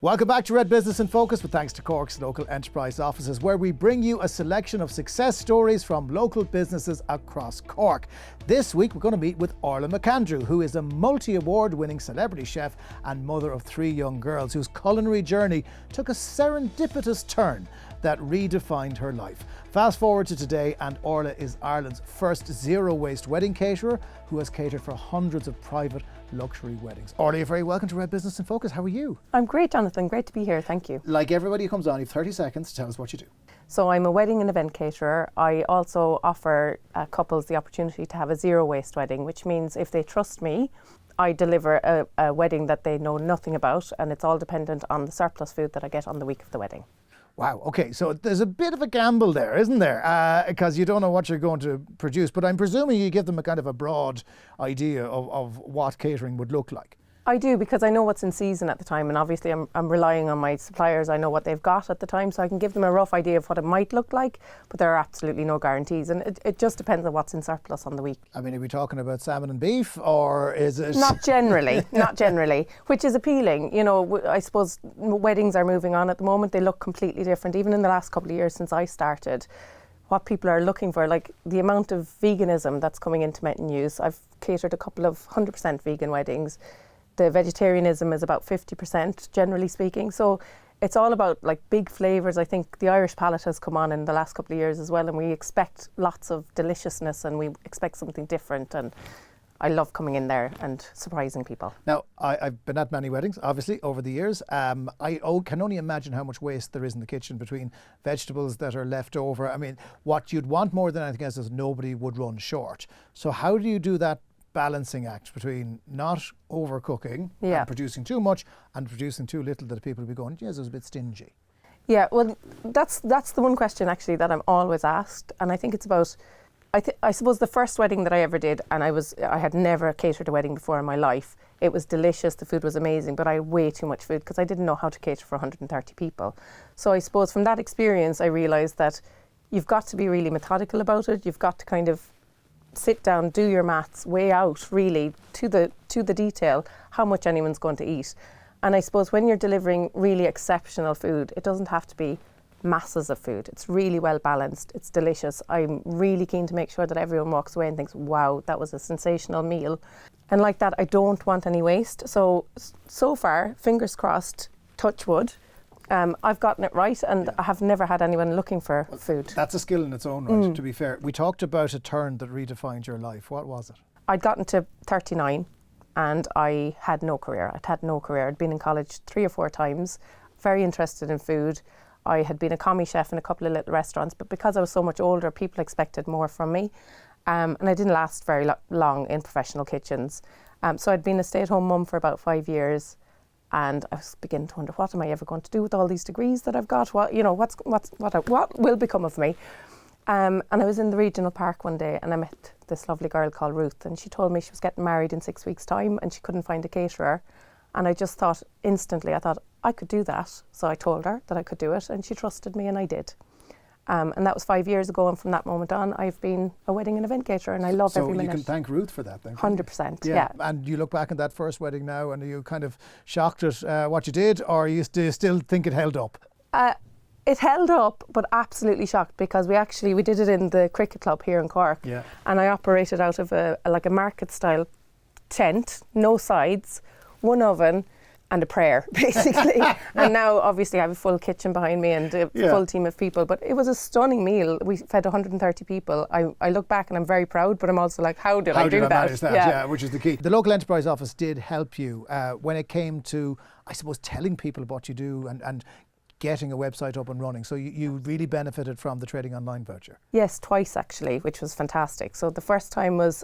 Welcome back to Red Business in Focus, with thanks to Cork's local enterprise offices, where we bring you a selection of success stories from local businesses across Cork. This week we're going to meet with Orla McAndrew, who is a multi-award winning celebrity chef and mother of 3 young girls, whose culinary journey took a serendipitous turn that redefined her life. Fast forward to today, and Orla is Ireland's first zero-waste wedding caterer, who has catered for hundreds of private luxury weddings. Orla, you're very welcome to Red Business in Focus. How are you? I'm great, Jonathan. Great to be here. Thank you. Like everybody who comes on, you have 30 seconds to tell us what you do. So I'm a wedding and event caterer. I also offer couples the opportunity to have a zero-waste wedding, which means if they trust me, I deliver a wedding that they know nothing about, and it's all dependent on the surplus food that I get on the week of the wedding. Wow, okay, so there's a bit of a gamble there, isn't there? Because you don't know what you're going to produce, but I'm presuming you give them a kind of a broad idea of what catering would look like. I do, because I know what's in season at the time, and obviously I'm relying on my suppliers. I know what they've got at the time, so I can give them a rough idea of what it might look like, but there are absolutely no guarantees, and it just depends on what's in surplus on the week. I mean, are we talking about salmon and beef, or is it... Not generally, not generally, which is appealing. You know, I suppose weddings are moving on at the moment. They look completely different, even in the last couple of years since I started. What people are looking for, like the amount of veganism that's coming into menus. I've catered a couple of 100% vegan weddings. The vegetarianism is about 50%, generally speaking. So it's all about like big flavours. I think the Irish palate has come on in the last couple of years as well, and we expect lots of deliciousness and we expect something different. And I love coming in there and surprising people. Now, I've been at many weddings, obviously, over the years. I can only imagine how much waste there is in the kitchen between vegetables that are left over. I mean, what you'd want more than anything else is nobody would run short. So how do you do that balancing act between not overcooking and producing too much and producing too little that people will be going, yes, it was a bit stingy? Yeah, well, that's the one question actually that I'm always asked, and I think it's about, I suppose the first wedding that I ever did, and I had never catered a wedding before in my life. It was delicious, the food was amazing, but I had way too much food because I didn't know how to cater for 130 people. So I suppose from that experience I realised that you've got to be really methodical about it. You've got to kind of sit down, do your maths, weigh out really to the detail how much anyone's going to eat. And I suppose when you're delivering really exceptional food, it doesn't have to be masses of food. It's really well balanced. It's delicious. I'm really keen to make sure that everyone walks away and thinks, wow, that was a sensational meal. And like that, I don't want any waste. So far, fingers crossed, touch wood, I've gotten it right, and I have never had anyone looking for food. That's a skill in its own right, to be fair. We talked about a turn that redefined your life. What was it? I'd gotten to 39 and I had no career. I'd been in college 3 or 4 times, very interested in food. I had been a commie chef in a couple of little restaurants, but because I was so much older, people expected more from me. And I didn't last very long in professional kitchens. So I'd been a stay-at-home mum for about 5 years. And I was beginning to wonder, what am I ever going to do with all these degrees that I've got? What will become of me? And I was in the regional park one day and I met this lovely girl called Ruth, and she told me she was getting married in 6 weeks' time and she couldn't find a caterer. And I just thought instantly, I could do that. So I told her that I could do it, and she trusted me, and I did. And that was 5 years ago, and from that moment on, I've been a wedding and event caterer, and I love every minute. So you can thank Ruth for that then? 100%, yeah. And you look back at that first wedding now, and are you kind of shocked at what you did, or do you still think it held up? It held up, but absolutely shocked, because we did it in the cricket club here in Cork, and I operated out of a market-style tent, no sides, one oven, and a prayer, basically. And now, obviously, I have a full kitchen behind me and a full team of people. But it was a stunning meal. We fed 130 people. I look back and I'm very proud, but I'm also like, how did I do that? Manage that? Yeah, which is the key. The local enterprise office did help you when it came to, I suppose, telling people what you do and getting a website up and running. So you really benefited from the Trading Online voucher. Yes, twice actually, which was fantastic. So the first time was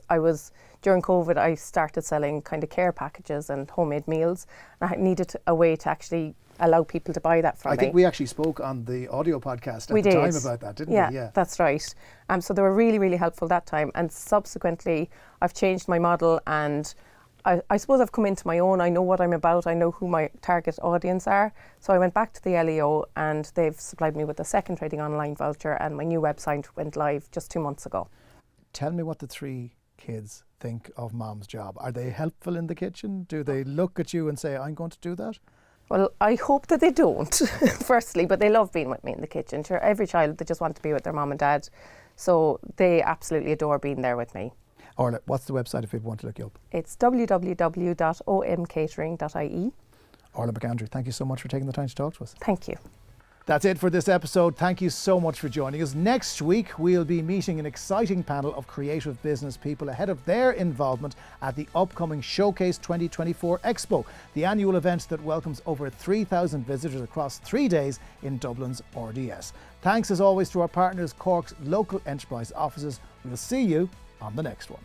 during COVID, I started selling kind of care packages and homemade meals. And I needed a way to actually allow people to buy that from me. I think we actually spoke on the audio podcast at the time about that, didn't we? Yeah, that's right. So they were really, really helpful that time. And subsequently, I've changed my model, and I suppose I've come into my own. I know what I'm about. I know who my target audience are. So I went back to the LEO, and they've supplied me with a second Trading Online voucher, and my new website went live just 2 months ago. Tell me what the 3 kids think of Mom's job. Are they helpful in the kitchen? Do they look at you and say, I'm going to do that? Well, I hope that they don't, firstly, but they love being with me in the kitchen. Sure, every child, they just want to be with their mum and dad. So they absolutely adore being there with me. Orla, what's the website if people want to look you up? It's www.omcatering.ie. Orla McAndrew, thank you so much for taking the time to talk to us. Thank you. That's it for this episode. Thank you so much for joining us. Next week, we'll be meeting an exciting panel of creative business people ahead of their involvement at the upcoming Showcase 2024 Expo, the annual event that welcomes over 3,000 visitors across 3 days in Dublin's RDS. Thanks as always to our partners, Cork's local enterprise offices. We'll see you on the next one.